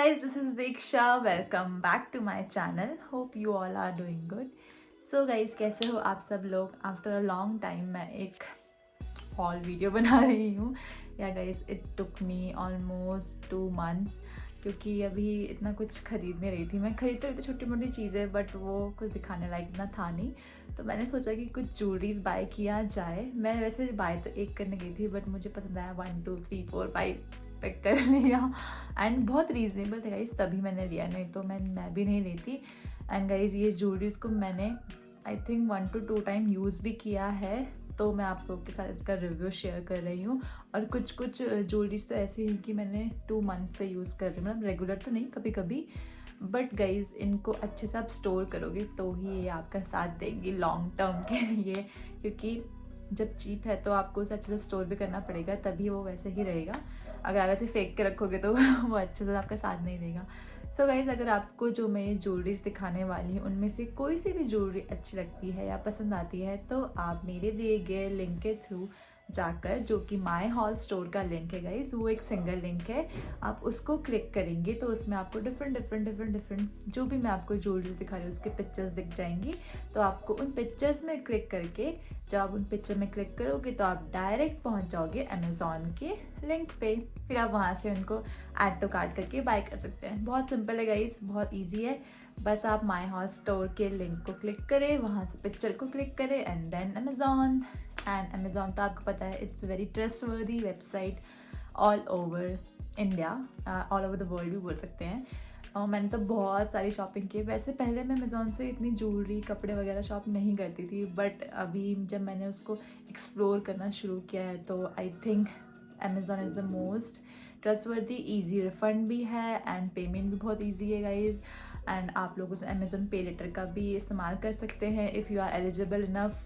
guys, this is Diksha. Welcome back to my channel. Hope you all are doing good. So guys, कैसे हो आप सब लोग? After a long time मैं एक haul video बना रही हूँ. Yeah guys, it took me almost 2 months क्योंकि अभी इतना कुछ खरीद नहीं रही थी. मैं खरीद तो रही थी छोटी मोटी चीज़ें, बट वो कुछ दिखाने लायक इतना था नहीं. तो मैंने सोचा कि कुछ ज्वेलरीज बाय किया जाए. मैं वैसे बाय तो एक करने गई थी, बट मुझे पसंद आया 1 2 3 4 5 पिक कर लिया. एंड बहुत रीजनेबल थे गाइज, तभी मैंने लिया, नहीं तो मैं भी नहीं लेती. एंड गाइज ये ज्वेलरीज को मैंने I think 1 to 2 time use भी किया है, तो मैं आप लोगों के साथ इसका रिव्यू शेयर कर रही हूँ. और कुछ ज्वेलरीज तो ऐसी हैं कि मैंने 2 मंथ से यूज़ कर रही हूँ, मतलब रेगुलर तो नहीं, कभी कभी. बट गाइज इनको अच्छे से आप स्टोर करोगे तो ही ये आपका साथ देंगी लॉन्ग टर्म के लिए, क्योंकि जब चीप है तो आपको उसे अच्छे से स्टोर भी करना पड़ेगा, तभी वो वैसे ही रहेगा. अगर आप ऐसे फेंक के रखोगे तो वो अच्छे से आपका साथ नहीं देगा. सो गाइज, अगर आपको जो मैं ये ज्वेलरीज दिखाने वाली हूँ उनमें से कोई सी भी ज्वेलरी अच्छी लगती है या पसंद आती है, तो आप मेरे दिए गए लिंक के थ्रू जाकर, जो कि माय हॉल स्टोर का लिंक है गाइज, वो एक सिंगल लिंक है, आप उसको क्लिक करेंगे तो उसमें आपको डिफरेंट जो भी मैं आपको ज्वेलरी दिखा रही हूँ उसके पिक्चर्स दिख जाएंगी. तो आपको उन पिक्चर्स में क्लिक करके, जब आप उन पिक्चर में क्लिक करोगे तो आप डायरेक्ट पहुंच जाओगे अमेज़ॉन के लिंक पे. फिर आप वहां से उनको ऐड टू कार्ट करके बाय कर सकते हैं. बहुत सिंपल है गाइज, बहुत ईजी है. बस आप माय हॉल स्टोर के लिंक को क्लिक करें, वहाँ से पिक्चर को क्लिक करें and then Amazon. And Amazon तो आपको पता है it's very trustworthy website all over India, all over the world भी बोल सकते हैं. और मैंने तो बहुत सारी शॉपिंग की. वैसे पहले मैं अमेज़ॉन से इतनी ज्वेलरी कपड़े वगैरह शॉप नहीं करती थी, बट अभी जब मैंने उसको एक्सप्लोर करना शुरू किया है तो I think Amazon is the most trustworthy. Easy refund भी है एंड पेमेंट भी बहुत ईजी है गाइज. एंड आप लोग उस अमेज़ॉन पे लेटर का भी इस्तेमाल कर सकते हैं if you are eligible enough.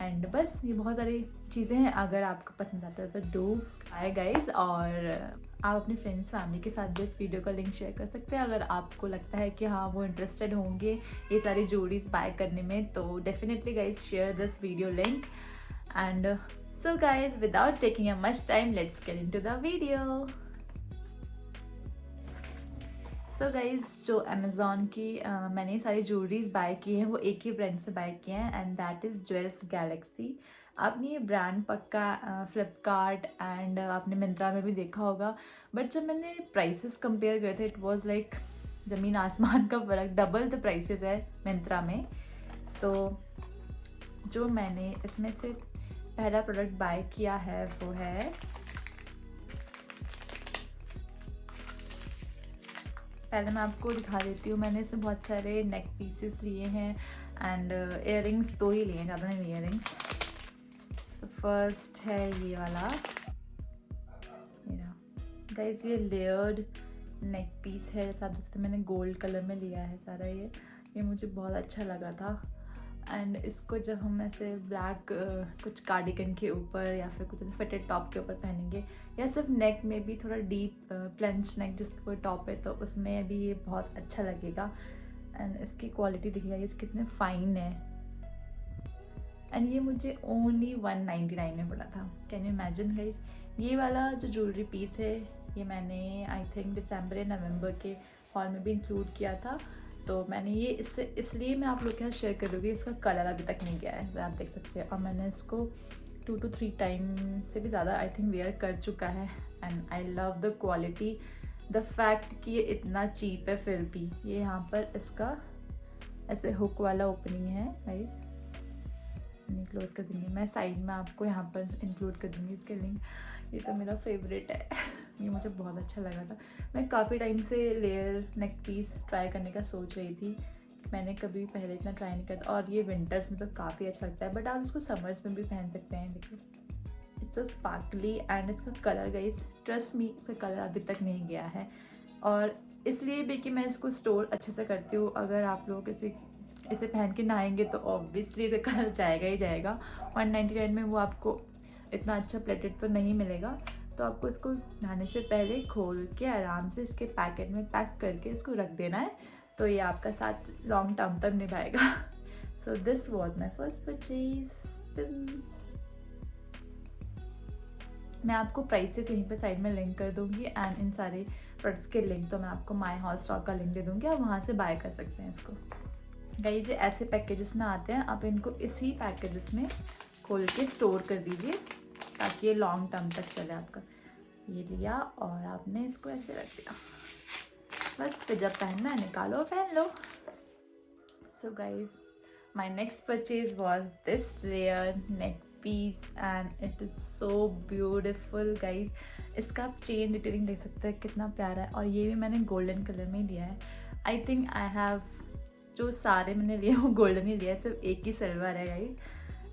And बस ये बहुत सारी चीज़ें हैं. अगर आपको पसंद आता है तो डू आए गाइज. और आप अपने फ्रेंड्स फैमिली के साथ भी इस वीडियो का लिंक शेयर कर सकते हैं अगर आपको लगता है कि हाँ वो इंटरेस्टेड होंगे ये सारी ज्वेलरीज बाय करने में. तो definitely guys share this video link. And so guys, without taking a much time, let's get into the video. So guys, जो अमेज़ॉन की मैंने सारी ज्वेलरीज बाय की हैं वो एक ही ब्रांड से बाय किए हैं and that is jewels Galaxy. आपने ये ब्रांड पक्का फ्लिपकार्ट एंड आपने मिंत्रा में भी देखा होगा, बट जब मैंने प्राइसेस कंपेयर करे थे इट वाज लाइक ज़मीन आसमान का फ़र्क. डबल द प्राइसेस है मिंत्रा में. सो जो मैंने इसमें से पहला प्रोडक्ट बाय किया है वो है, पहले मैं आपको दिखा देती हूँ. मैंने इसमें बहुत सारे नेक पीसेस लिए हैं एंड इयररिंग्स 2 ही लिए हैं, ज़्यादा नहीं लिए इयररिंग्स. तो फर्स्ट है ये वाला, मेरा गाइस ये लेयर्ड नेक पीस है. जैसा आप देख सकते हैं मैंने गोल्ड कलर में लिया है सारा. ये मुझे बहुत अच्छा लगा था. एंड इसको जब हम ऐसे ब्लैक कुछ कार्डिगन के ऊपर या फिर कुछ फिटेड टॉप के ऊपर पहनेंगे, या सिर्फ नेक में भी थोड़ा डीप प्लंच नेक जिसका कोई टॉप है तो उसमें भी ये बहुत अच्छा लगेगा. एंड इसकी क्वालिटी देखिए ये कितने फाइन है. एंड ये मुझे ओनली 199 में पड़ा था. Can you imagine guys. ये वाला जो ज्वेलरी पीस है ये मैंने आई थिंक दिसंबर या नवंबर के हॉल में भी इंक्लूड किया था. तो मैंने ये इसलिए मैं आप लोग के साथ शेयर करूँगी. इसका कलर अभी तक नहीं गया है, आप देख सकते हैं. और मैंने इसको 2 to 3 टाइम से भी ज़्यादा आई थिंक वेयर कर चुका है. And I love the quality, the fact कि ये इतना चीप है फिर भी. ये यहाँ पर इसका ऐसे हुक वाला ओपनिंग है गाइस. क्लोज कर देंगे, मैं साइड में आपको यहाँ पर इंक्लूड कर दूँगी इसके लिंक. ये तो मेरा फेवरेट है. ये मुझे बहुत अच्छा लगा था. मैं काफ़ी टाइम से लेयर नेक पीस ट्राई करने का सोच रही थी. मैंने कभी पहले इतना ट्राई नहीं किया. और ये विंटर्स में तो काफ़ी अच्छा लगता है, बट आप इसको समर्स में भी पहन सकते हैं. देखिए इट्स अ स्पार्कली एंड इसका कलर गाइस, ट्रस्ट मी इसका कलर अभी तक नहीं गया है. और इसलिए भी कि मैं इसको स्टोर अच्छे से करती हूँ. अगर आप लोग इसे पहन के नहाएंगे तो ऑब्वियसली इसका कलर जाएगा ही जाएगा. 199 में वो आपको इतना अच्छा प्लेटेड तो नहीं मिलेगा. तो आपको इसको नहाने से पहले खोल के आराम से इसके पैकेट में पैक करके इसको रख देना है, तो ये आपका साथ लॉन्ग टर्म तक निभाएगा. So this was my first purchase. मैं आपको प्राइसेस यहीं पे साइड में लिंक कर दूँगी एंड इन सारे प्रोडक्ट्स के लिंक तो मैं आपको माई हॉल स्टॉक का लिंक दे दूँगी, आप वहाँ से बाय कर सकते हैं इसको। गाइस ये ऐसे पैकेजेस में आते हैं, आप इनको इसी पैकेजेस में खोल के स्टोर कर दीजिए ताकि ये लॉन्ग टर्म तक चले आपका। ये लिया और आपने इसको ऐसे रख दिया, बस फिर जब पहनना है निकालो पहन लो। So guys my next purchase was this rare neck piece and it is so beautiful guys. इसका आप चेन डिटेलिंग देख सकते हैं कितना प्यारा है, और ये भी मैंने गोल्डन कलर में लिया है। आई थिंक आई हैव जो सारे मैंने लिए वो गोल्डन ही लिया है, सिर्फ एक ही सिल्वर है गाइज।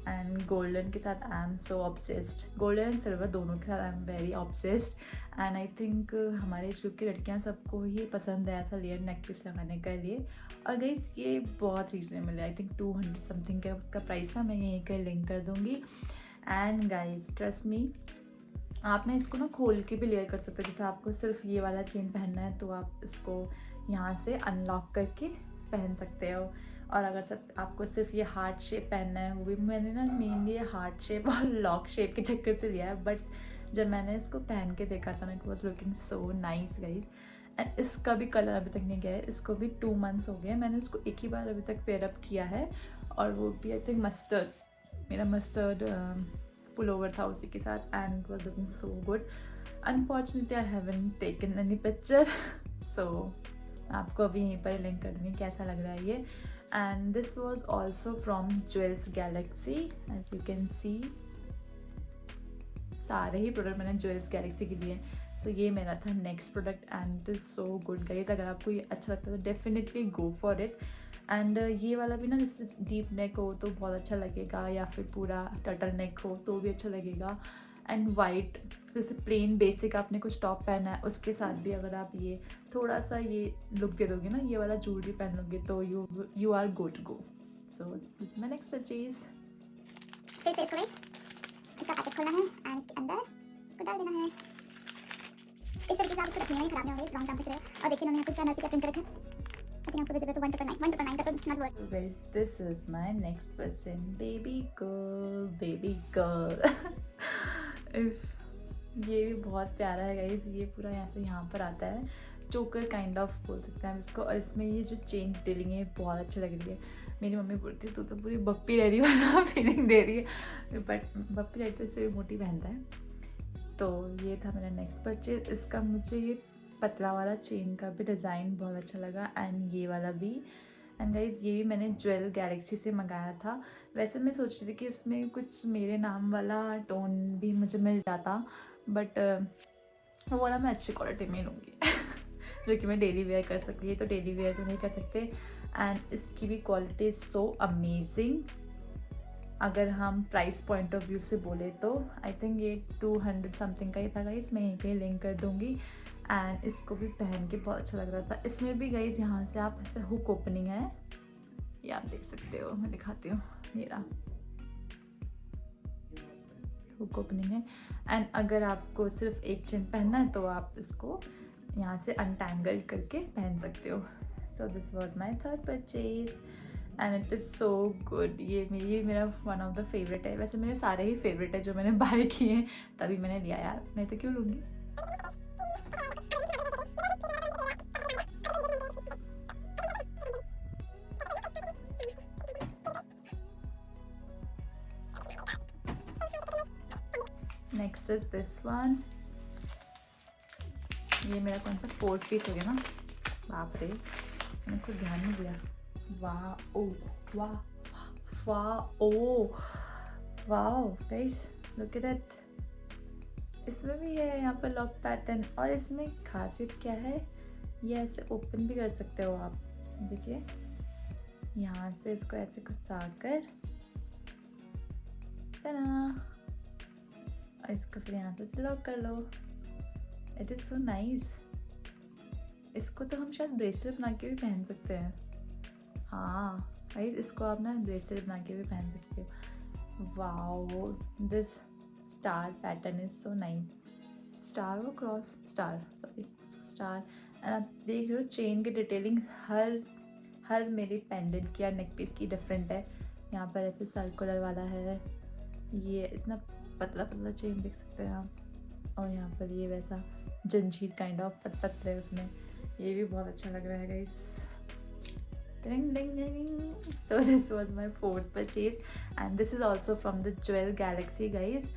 एंड गोल्डन के साथ I am so obsessed, golden and silver दोनों के साथ I am very obsessed. And I think हमारे एज ग्रुप की लड़कियां सबको ही पसंद है ऐसा लेयर नेक पीस लगाने के लिए। और गाइस ये बहुत रीजनेबल है, आई थिंक 200 समथिंग का उसका प्राइस था, मैं यहीं का लिंक कर दूँगी। एंड गाइस ट्रस्ट मी, आप ना इसको ना खोल के भी लेयर कर सकते हो। जैसे आपको सिर्फ ये वाला चेन पहनना है तो आप इसको यहाँ से अनलॉक करके पहन सकते हो। और अगर सब आपको सिर्फ ये हार्ट शेप पहनना है, वो भी मैंने ना मेनली ये हार्ट शेप और लॉक शेप के चक्कर से लिया है, बट जब मैंने इसको पहन के देखा था ना it was looking so nice guys. And इसका भी कलर अभी तक नहीं गया है, इसको भी 2 मंथ्स हो गए, मैंने इसको एक ही बार अभी तक पेयर अप किया है, और वो भी आई थिंक मस्टर्ड, मेरा मस्टर्ड पुलोवर था उसी के साथ, and it was looking so good. Unfortunately I haven't taken any picture, so आपको अभी यहीं पर लिंक कर दूँगी कैसा लग रहा है ये। And this was also from jewels galaxy, as you can see सारे ही प्रोडक्ट मैंने ज्वेल्स गैलेक्सी के लिए। सो ये मेरा था next product and it is so good guys. अगर आपको ये अच्छा लगता है तो definitely go for it. And ये वाला भी ना जैसे डीप नेक हो तो बहुत अच्छा लगेगा, या फिर पूरा टर्टल नेक हो तो भी अच्छा लगेगा। एंड वाइट जैसे प्लेन बेसिक आपने कुछ टॉप पहना है उसके साथ भी अगर आप ये थोड़ा सा ये लुक दे दोगे ना, ये वाला ज्वेलरी पहन लोगे तो you are good to go. So this is my next purchase. फिर से इसका पैकेट खोलना है एंड इसके अंदर इसको डाल देना है। इस तरीके से आप इसको रखनी है, खराब नहीं होगी, लॉन्ग टर्म तक चलेगा। और देखिए उन्होंने यहाँ पे क्या प्रिंट रखा है, आई थिंक आपको विजिबल तो 199 का तो not worth. Guys this is my next person, baby girl. ये भी बहुत प्यारा है गाइस, ये पूरा यहाँ से यहाँ पर आता है, चोकर काइंड ऑफ बोल सकते हैं हम इसको। और इसमें ये जो चेन डिटेलिंग है बहुत अच्छी लग रही है। मेरी मम्मी बोलती है तू तो पूरी बप्पी रेडी वाला फीलिंग दे रही है, बट बप्पी रेडी तो इससे भी मोटी पहनता है। तो ये था मेरा नेक्स्ट परचेज। इसका मुझे ये पतला वाला चेन का भी डिज़ाइन बहुत अच्छा लगा, एंड ये वाला भी। एंड गाइज ये भी मैंने ज्वेल गैलेक्सी से मंगाया था। वैसे मैं सोच रही थी कि इसमें कुछ मेरे नाम वाला टोन भी मुझे मिल जाता, बट वो वाला मैं अच्छी क्वालिटी में लूँगी जो कि मैं डेली वेयर कर सकती है, तो डेली वेयर तो नहीं कर सकते। एंड इसकी भी क्वालिटी इज़ सो अमेजिंग। अगर हम प्राइस पॉइंट ऑफ व्यू से बोले तो आई थिंक ये 200 समथिंग का ही था गाइस, मैं यहीं पे लिंक कर दूँगी। एंड इसको भी पहन के बहुत अच्छा लग रहा था। इसमें भी गाइस यहाँ से आप ऐसे हुक ओपनिंग है, ये आप देख सकते हो, मैं दिखाती हूँ, ये रहा हुक ओपनिंग है। एंड अगर आपको सिर्फ एक चेन पहनना है तो आप इसको यहाँ से अनटैंगल करके पहन सकते हो। So this was my third purchase and it is so good. ये मेरा वन ऑफ द फेवरेट है। वैसे मेरे सारे ही फेवरेट है जो मैंने बाय किए हैं, तभी मैंने लिया यार, नहीं तो क्यों लूँगी। नेक्स्ट इज दिस वन, ये मेरा कौन सा 4th पीस हो गया ना, बाप रे मैंने कुछ ध्यान नहीं दिया। वाह ओ वाह वाह ओ वाह गाइस लुक एट दैट, इसमें भी है यहाँ पर लॉक पैटर्न। और इसमें खासियत क्या है, ये ऐसे ओपन भी कर सकते हो आप, देखिए यहाँ से इसको ऐसे घुसा कर और इसको फिर यहाँ से लॉक कर लो। It is so nice. इसको तो हम शायद ब्रेसलेट बना के भी पहन सकते हैं। हाँ भाई इसको आप ना ब्रेसलेट बना के भी पहन सकते हो। Wow this star pattern is so nice. Star वो cross star, sorry star. And आप देख रहे हो चेन की डिटेलिंग हर मेरी पेंडेंट की या नेक पीस की डिफरेंट है। यहाँ पर ऐसे सर्कुलर वाला है, ये इतना पतला पतला चेन देख सकते हैं आप, और यहाँ पर ये वैसा जंजीर काइंड ऑफ पत्थर है उसमें, ये भी बहुत अच्छा लग रहा है guys. Ding, ding, ding. So this was my fourth purchase and this is also from the Jewel Galaxy guys.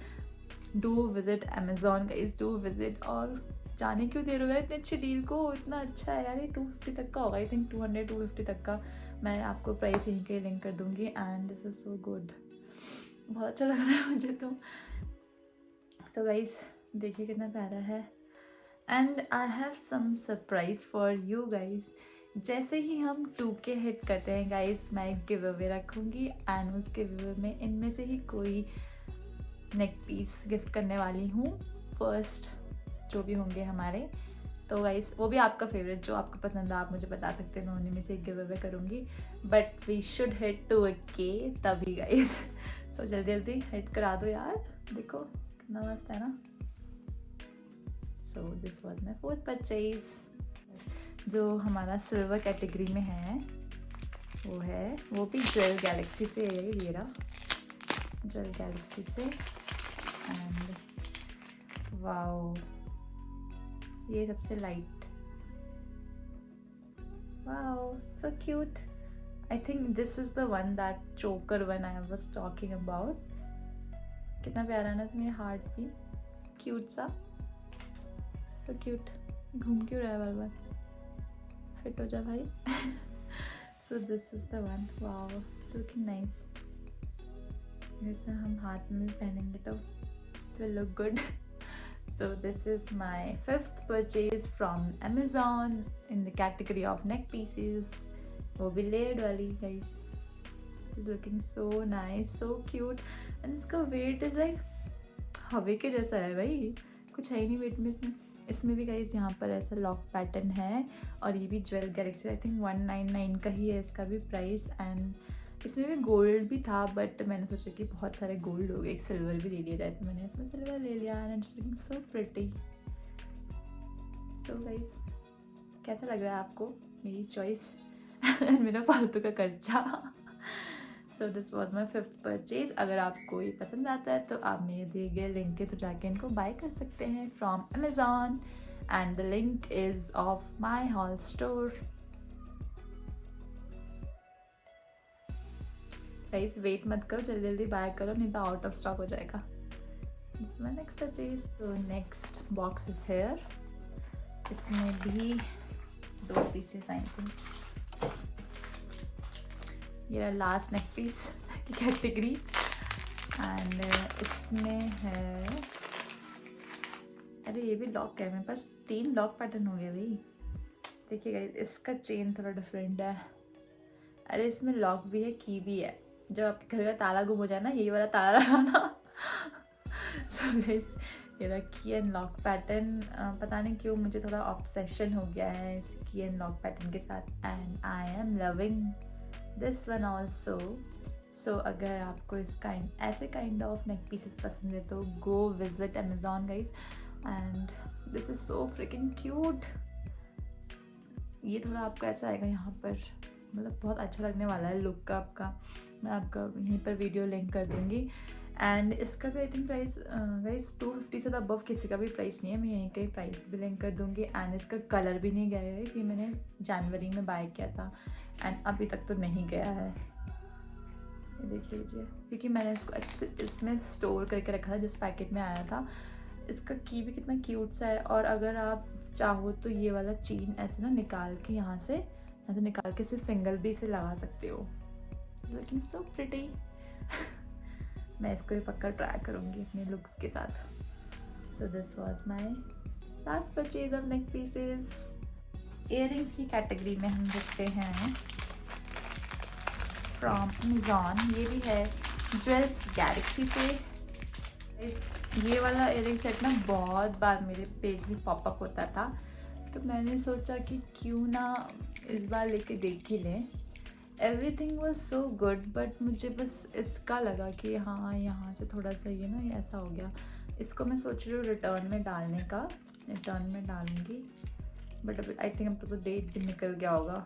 Do visit Amazon guys, do visit। और जाने क्यों दे रहे हो इतने अच्छी डील को, इतना अच्छा है यार। ये 250 तक का होगा, आई थिंक 200-250 तक का। मैं आपको प्राइस यहीं के लिंक कर दूंगी and this is so good, बहुत अच्छा लग रहा है मुझे तो। सो गाइस देखिए कितना प्यारा है and I have some surprise for you guys. जैसे ही हम 2K हिट करते हैं गाइस, मैं एक गिव अवे रखूँगी एंड उस गिव अवे में इनमें से ही कोई नेक पीस गिफ्ट करने वाली हूँ। फर्स्ट जो भी होंगे हमारे, तो गाइस वो भी आपका फेवरेट, जो आपको पसंद है आप मुझे बता सकते हैं, मैं उन्हीं में से एक गिव अवे करूँगी। But we should hit 2K तभी गाइस। सो जल्दी जल्दी हिट करा दो यार, देखो कितना मस्त है ना। So this was my fourth purchase. जो हमारा सिल्वर कैटेगरी में है वो भी ज्वेल गैलेक्सी से है, ये रहा ज्वेल गैलेक्सी से। एंड वाओ, ये सबसे light, wow so cute. I think this is the one that choker one I was talking about. कितना प्यारा है ना इसमें हार्ट भी, क्यूट सा, सो क्यूट। घूम क्यों रहा है बार बार, फिट हो जा भाई। सो this is the one, wow it's looking nice. जैसे हम हाथ में पहनेंगे तो it will look good। So this is my fifth purchase from Amazon in the category of neck pieces। वो भी layered वाली guys, it's looking so nice, so cute and इसका weight is like हवे के जैसा है भाई, कुछ है ही नहीं वेट में इसमें। इसमें भी गाइस यहाँ पर ऐसा लॉक पैटर्न है और ये भी ज्वेल गैलेक्सी, आई थिंक 199 का ही है इसका भी प्राइस। एंड इसमें भी गोल्ड भी था बट मैंने सोचा कि बहुत सारे गोल्ड हो गए, एक सिल्वर भी ले लिया जाए, तो मैंने इसमें सिल्वर ले लिया and it's looking so pretty. So guys कैसा लग रहा है आपको मेरी चॉइस मेरा फालतू का खर्चा। So this was my fifth purchase. अगर आपको ये पसंद आता है तो आप मेरे दिए गए लिंक के थ्रू जाके इनको बाय कर सकते हैं from Amazon and the link is of my hall store. Guys wait मत करो, जल्दी जल्दी बाय करो, नहीं तो आउट ऑफ स्टॉक हो जाएगा। This my next purchase. तो नेक्स्ट बॉक्स इज हेयर, इसमें भी 2 पीसेस आई थिंक। ये लास्ट नेक पीस की कैटेगरी एंड इसमें है, अरे ये भी लॉक है, मेरे पास 3 लॉक पैटर्न हो गया भाई। देखिए गाइस इसका चेन थोड़ा डिफरेंट है, अरे इसमें लॉक भी है, की भी है। जब आपके घर का ताला गुम हो जाए ना, यही वाला ताला लगाना। सो गाइस ये की एंड लॉक पैटर्न, पता नहीं क्यों मुझे थोड़ा ऑब्सेशन हो गया है इस की एंड लॉक पैटर्न के साथ and I am loving this one also. So अगर आपको इस ऐसे काइंड ऑफ नेक पीसेस पसंद है तो go visit Amazon guys and this is so fricking cute. ये थोड़ा आपको ऐसा आएगा यहाँ पर, मतलब बहुत अच्छा लगने वाला है लुक का आपका। मैं आपका यहीं पर वीडियो लिंक कर दूँगी एंड इसका भी आई थिंक प्राइस गाइस 250 से अबव किसी का भी प्राइस नहीं है, मैं यहीं का प्राइस भी लिंक कर दूँगी। एंड इसका कलर भी नहीं गया है, ये मैंने जनवरी में बाय किया था एंड अभी तक तो नहीं गया है, ये देख लीजिए, क्योंकि मैंने इसको अच्छे से इसमें स्टोर करके रखा था जिस पैकेट में आया था। इसका की भी कितना क्यूट सा है और अगर आप चाहो तो ये वाला चेन ऐसे ना निकाल के यहाँ से, या तो निकाल के सिर्फ सिंगल भी इसे लगा सकते हो। Looking so pretty. मैं इसको भी पक्का ट्राई करूँगी अपने लुक्स के साथ। So this was my last purchase of neck pieces. Earrings की कैटेगरी में हम देखते हैं फ्रॉम अमेजॉन, ये भी है ज्वेल्स गैलेक्सी से। ये वाला इयररिंग सेट ना बहुत बार मेरे पेज में पॉपअप होता था, तो मैंने सोचा कि क्यों ना इस बार लेके देख ही लें। Everything was so good but मुझे बस इसका लगा कि हाँ यहाँ से थोड़ा सा ये ना ये ऐसा हो गया। इसको मैं सोच रही हूँ रिटर्न में डालने का, रिटर्न में डालूँगी बट अभी आई थिंक अब तो डेट भी निकल गया होगा।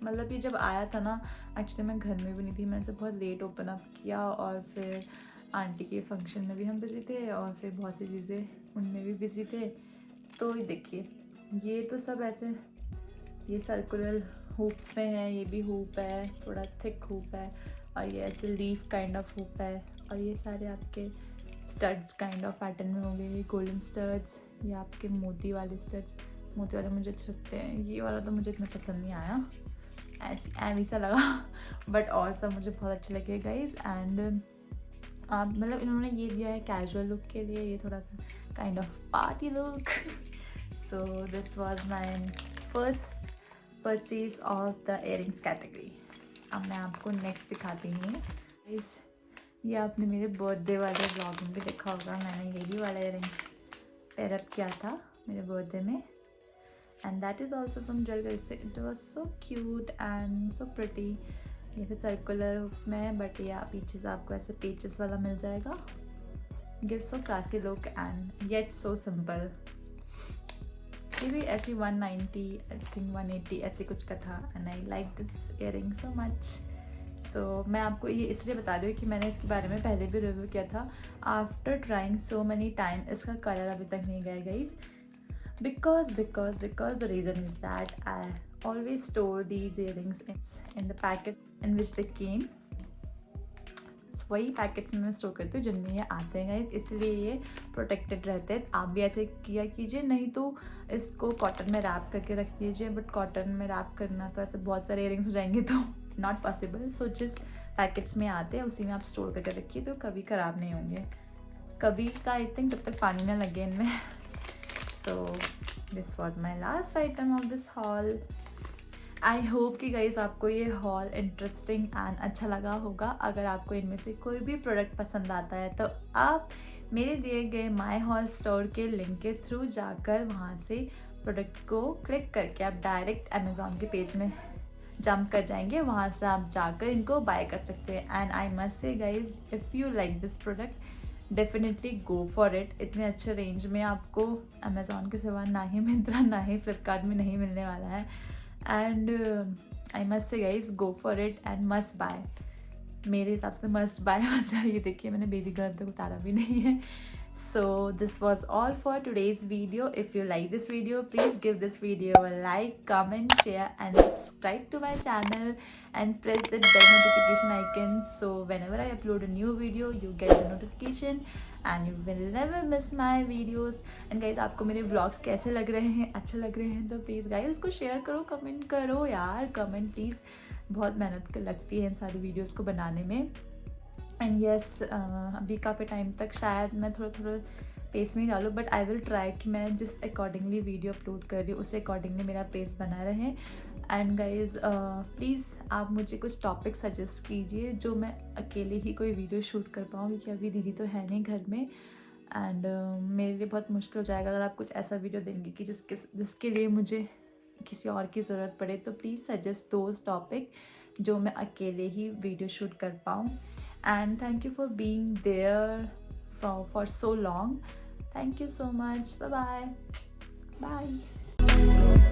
मतलब ये जब आया था ना, एक्चुअली मैं घर में भी नहीं थी, मैंने इसे बहुत लेट ओपन अप किया और फिर आंटी के फंक्शन में भी हम बिज़ी थे और फिर बहुत सी चीज़ें उनमें भी बिज़ी थे, तो देखिए ये तो सब ऐसे, ये सर्कुलर हुप्स में है, ये भी हुप है, थोड़ा थिक हुप है, और ये ऐसे लीफ काइंड ऑफ हुप है, और ये सारे आपके स्टड्स काइंड ऑफ पैटर्न में होंगे। ये गोल्डन स्टड्स, ये आपके मोती वाले स्टड्स। मोती वाले मुझे अच्छे लगते हैं, ये वाला तो मुझे इतना पसंद नहीं आया, ऐसी सा लगा बट और सब मुझे बहुत अच्छे लगे गाइज। एंड मतलब इन्होंने ये दिया है कैजुअल लुक के लिए, ये थोड़ा सा kind of party look. So this was my first purchase of the earrings category. अब मैं आपको नेक्स्ट दिखाती हूँ। ये आपने मेरे बर्थडे वाले ब्लॉग में भी देखा होगा, मैंने यही वाला इयरिंग्स पेयर अप किया था मेरे बर्थडे में, and that is also from jewellery. It was so cute and so pretty. ये फिर सर्कुलर हुक्स में है, बट या पीछे से आपको ऐसे पेचेस वाला मिल जाएगा। Give so classy look and yet so simple. ये भी ऐसी 190 आई थिंक 180 ऐसे कुछ का था, and I like this earring so much. So मैं आपको ये इसलिए बता रही हूँ कि मैंने इसके बारे में पहले भी रिव्यू किया था। After trying so many time इसका कलर अभी तक नहीं गया guys, because the reason is that I always store these earrings in the packet in which they came। वही पैकेट्स में मैं स्टोर करती हूँ जिनमें ये आते हैं गाइस, इसलिए ये प्रोटेक्टेड रहते हैं। आप भी ऐसे किया कीजिए, नहीं तो इसको कॉटन में रैप करके रख लीजिए, बट कॉटन में रैप करना तो ऐसे बहुत सारे इयरिंग्स हो जाएंगे तो नॉट पॉसिबल। सो जिस पैकेट्स में आते हैं उसी में आप स्टोर करके रखिए, तो कभी ख़राब नहीं होंगे, कभी का आई थिंक जब तक पानी ना लगे इनमें। So this was my last item of this hall. I hope कि गाइस आपको ये हॉल इंटरेस्टिंग एंड अच्छा लगा होगा। अगर आपको इनमें से कोई भी प्रोडक्ट पसंद आता है तो आप मेरे दिए गए माई हॉल स्टोर के लिंक के थ्रू जाकर वहाँ से प्रोडक्ट को क्लिक करके आप डायरेक्ट अमेज़ॉन के पेज में जंप कर जाएंगे, वहाँ से आप जाकर इनको बाय कर सकते हैं। And I must say guys, if you like this product definitely go for it. इतने अच्छे रेंज में आपको अमेज़ॉन के सिवा ना ही मिंत्रा ना ही फ्लिपकार्ट में नहीं मिलने वाला है। And I must say guys go for it and must buy. मेरे हिसाब से मस्ट बाय। ये देखिए मैंने बेबी गर्ल तक उतारा भी नहीं है। So this was all for today's video. If you like this video, please give this video a like, comment, share and subscribe to my channel and press the bell notification icon, so whenever I upload a new video you get the notification and you will never miss my videos. And guys, आपको मेरे vlogs कैसे लग रहे हैं, अच्छे लग रहे हैं तो प्लीज़ गाइज उसको शेयर करो, कमेंट करो यार, कमेंट प्लीज़। बहुत मेहनत लगती है इन सारी वीडियोज़ को बनाने में। एंड येस, अभी काफ़ी टाइम तक शायद मैं थोड़ा पेस में ही डालूँ, बट आई विल ट्राई कि मैं जिस अकॉर्डिंगली वीडियो अपलोड कर रही हूँ उसे अकॉर्डिंगली मेरा पेस बना रहे। एंड गाइज प्लीज़ आप मुझे कुछ टॉपिक सजेस्ट कीजिए जो मैं अकेले ही कोई वीडियो शूट कर पाऊँ, क्योंकि अभी दीदी तो है नहीं घर में। एंड मेरे लिए बहुत मुश्किल हो जाएगा अगर आप कुछ ऐसा वीडियो देंगे कि जिसके लिए मुझे किसी और की ज़रूरत पड़े। तो प्लीज़ सजेस्ट दोज टॉपिक जो मैं अकेले ही वीडियो शूट कर पाऊँ। And thank you for being there for so long. Thank you so much. Bye bye. Bye.